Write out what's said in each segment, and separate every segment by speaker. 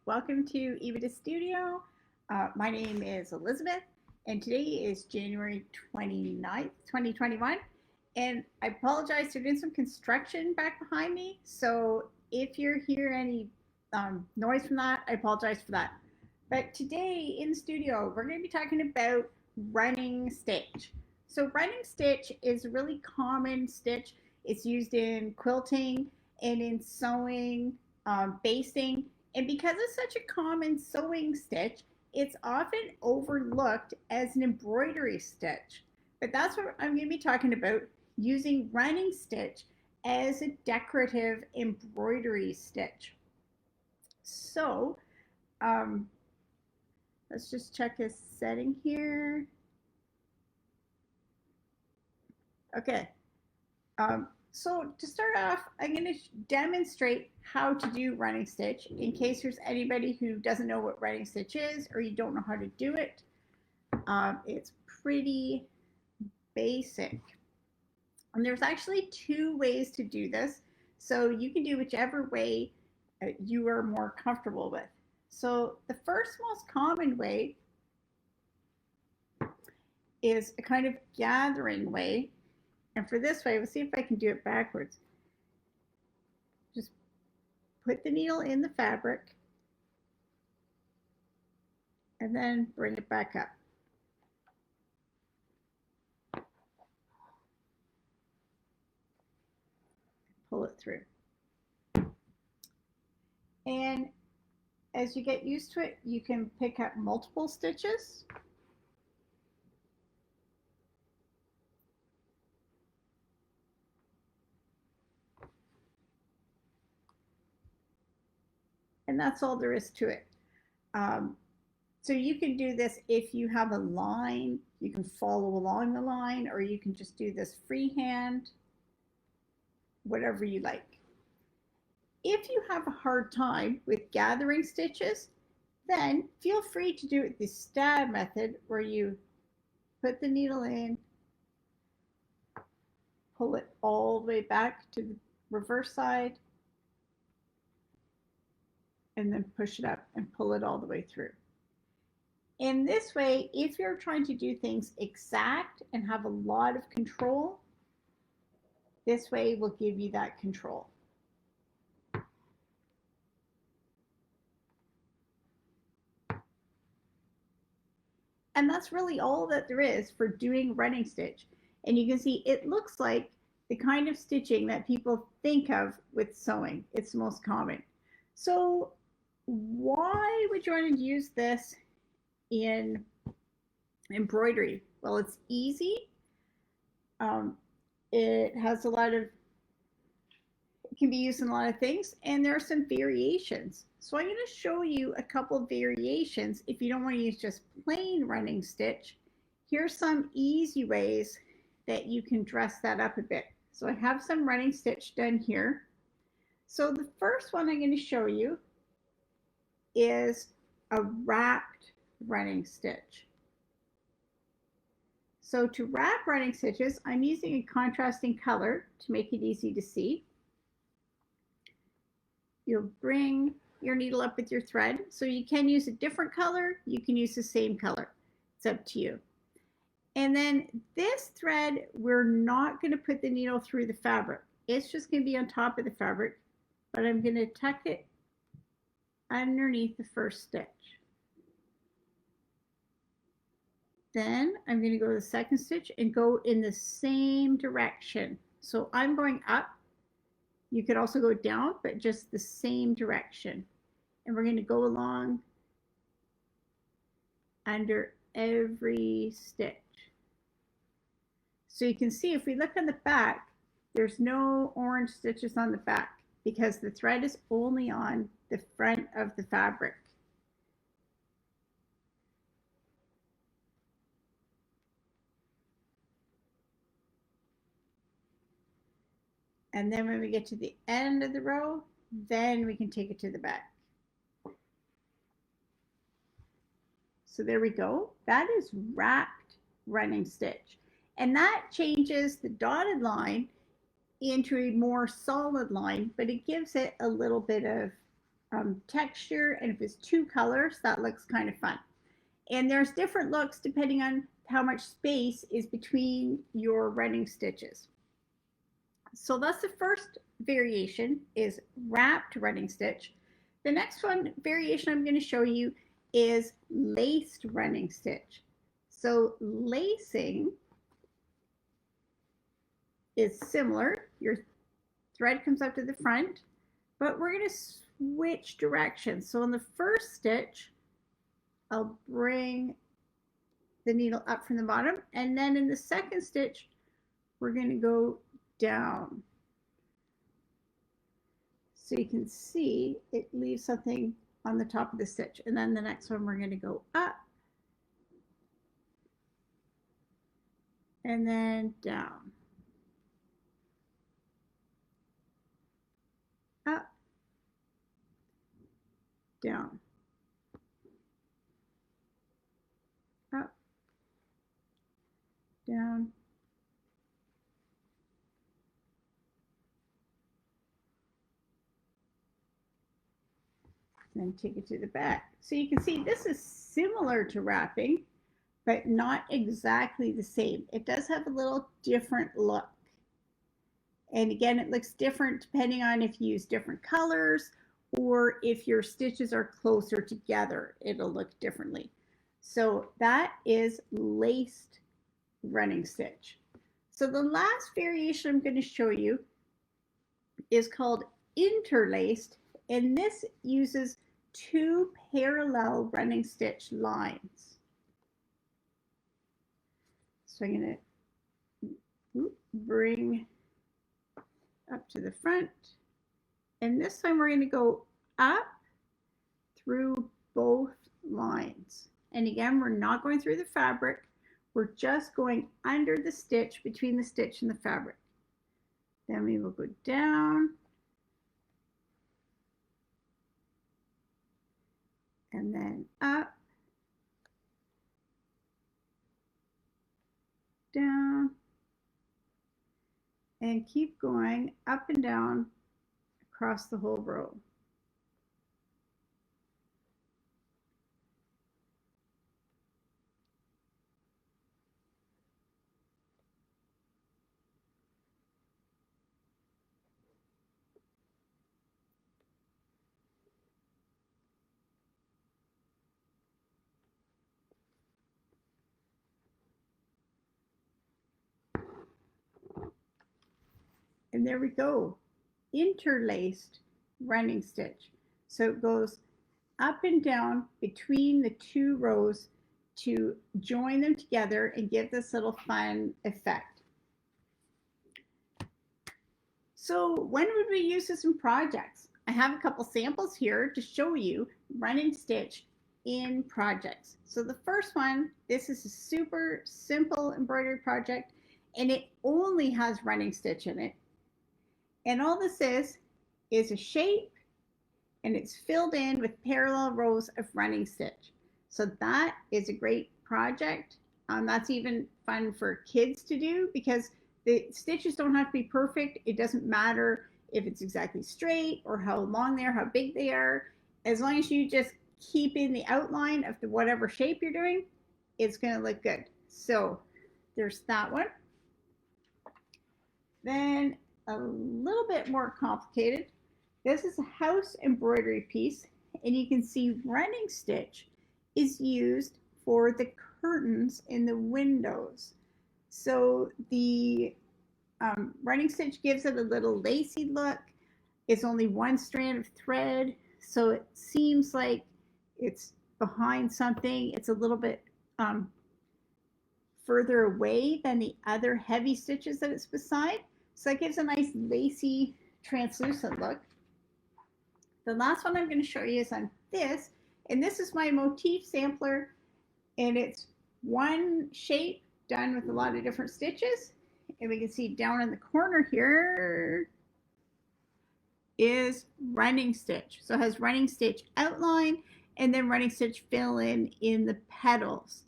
Speaker 1: Welcome to Eva Studio. My name is Elizabeth, and today is January 29th, 2021. And I apologize for doing some construction back behind me. So if you hear any noise from that, I apologize for that. But today in the studio, we're going to be talking about running stitch. So running stitch is a really common stitch. It's used in quilting and in sewing, basting, and because it's such a common sewing stitch, it's often overlooked as an embroidery stitch. But that's what I'm going to be talking about, using running stitch as a decorative embroidery stitch. So let's just check a setting here. Okay. So to start off, I'm going to demonstrate how to do running stitch in case there's anybody who doesn't know what running stitch is or you don't know how to do it. It's pretty basic. And there's actually two ways to do this. So you can do whichever way you are more comfortable with. So the first most common way is a kind of gathering way. And for this way, we'll see if I can do it backwards. Just put the needle in the fabric and then bring it back up. Pull it through. And as you get used to it, you can pick up multiple stitches. And that's all there is to it. So you can do this if you have a line, you can follow along the line, or you can just do this freehand, whatever you like. If you have a hard time with gathering stitches, then feel free to do it the stab method, where you put the needle in, pull it all the way back to the reverse side, and then push it up and pull it all the way through. In this way, if you're trying to do things exact and have a lot of control, this way will give you that control. And that's really all that there is for doing running stitch. And you can see it looks like the kind of stitching that people think of with sewing. It's the most common. So why would you want to use this in embroidery? Well, it's easy. It has a lot of, it can be used in a lot of things, and there are some variations. So I'm going to show you a couple of variations. If you don't want to use just plain running stitch, here's some easy ways that you can dress that up a bit. So I have some running stitch done here. So the first one I'm going to show you is a wrapped running stitch. So to wrap running stitches, I'm using a contrasting color to make it easy to see. You'll bring your needle up with your thread. So you can use a different color, you can use the same color. It's up to you. And then this thread, we're not going to put the needle through the fabric. It's just going to be on top of the fabric, but I'm going to tuck it underneath the first stitch. Then I'm going to go to the second stitch and go in the same direction. So I'm going up. You could also go down, but just the same direction. And we're going to go along under every stitch. So you can see if we look on the back, there's no orange stitches on the back because the thread is only on the front of the fabric. And then when we get to the end of the row, then we can take it to the back. So there we go. That is wrapped running stitch. And that changes the dotted line into a more solid line, but it gives it a little bit of texture, and if it's two colors, that looks kind of fun. And there's different looks depending on how much space is between your running stitches. So that's the first variation, is wrapped running stitch. The next one variation I'm going to show you is laced running stitch. So lacing is similar. Your thread comes up to the front, but we're going to switch directions. So in the first stitch, I'll bring the needle up from the bottom, and then in the second stitch, we're going to go down. So you can see it leaves something on the top of the stitch. And then the next one, we're going to go up and then down. Up, down. Up, down. And take it to the back. So you can see this is similar to wrapping, but not exactly the same. It does have a little different look. And again, it looks different depending on if you use different colors or if your stitches are closer together, it'll look differently. So that is laced running stitch. So the last variation I'm going to show you is called interlaced, and this uses two parallel running stitch lines. So I'm going to bring up to the front, and this time we're going to go up through both lines. And again, we're not going through the fabric, we're just going under the stitch, between the stitch and the fabric. Then we will go down and then up, down, and keep going up and down across the whole row. And there we go, interlaced running stitch. So it goes up and down between the two rows to join them together and give this little fun effect. So when would we use this in projects? I have a couple samples here to show you running stitch in projects. So the first one, this is a super simple embroidery project, and it only has running stitch in it. And all this is a shape, and it's filled in with parallel rows of running stitch. So that is a great project. That's even fun for kids to do because the stitches don't have to be perfect. It doesn't matter if it's exactly straight or how long they are, how big they are. As long as you just keep in the outline of the whatever shape you're doing, it's going to look good. So there's that one. Then a little bit more complicated. This is a house embroidery piece, and you can see running stitch is used for the curtains in the windows. So the running stitch gives it a little lacy look. It's only one strand of thread, so it seems like it's behind something. It's a little bit further away than the other heavy stitches that it's beside. So it gives a nice lacy, translucent look. The last one I'm going to show you is on this, and this is my motif sampler, and it's one shape done with a lot of different stitches. And we can see down in the corner here is running stitch. So it has running stitch outline and then running stitch fill in the petals.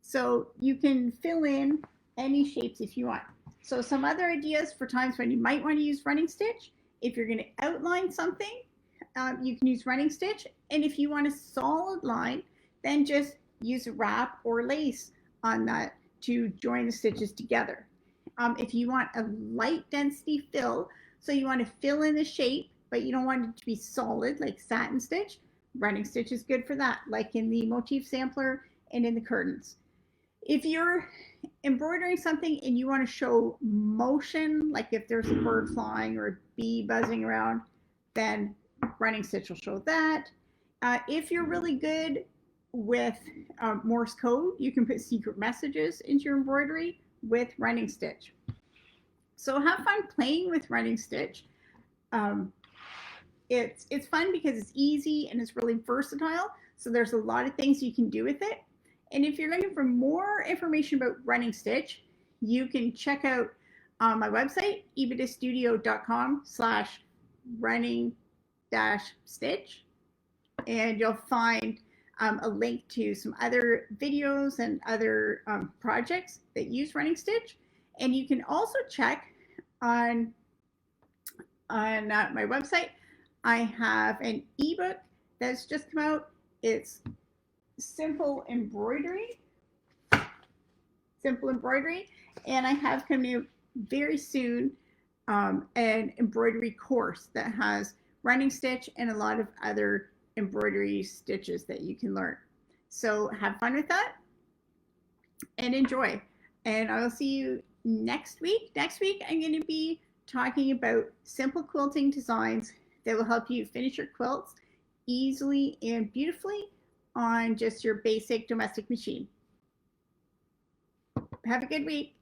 Speaker 1: So you can fill in any shapes if you want. So some other ideas for times when you might want to use running stitch, if you're going to outline something, you can use running stitch. And if you want a solid line, then just use a wrap or lace on that to join the stitches together. If you want a light density fill, so you want to fill in the shape, but you don't want it to be solid like satin stitch, running stitch is good for that, like in the motif sampler and in the curtains. If you're embroidering something and you want to show motion, like if there's a bird flying or a bee buzzing around, then running stitch will show that. If you're really good with Morse code, you can put secret messages into your embroidery with running stitch. So have fun playing with running stitch. It's fun because it's easy and it's really versatile. So there's a lot of things you can do with it. And if you're looking for more information about running stitch, you can check out my website, ebookastudio.com/running-stitch. And you'll find a link to some other videos and other projects that use running stitch. And you can also check on my website. I have an ebook that's just come out. It's simple embroidery, and I have coming out very soon an embroidery course that has running stitch and a lot of other embroidery stitches that you can learn. So have fun with that and enjoy. And I will see you next week. Next week, I'm going to be talking about simple quilting designs that will help you finish your quilts easily and beautifully on just your basic domestic machine. Have a good week.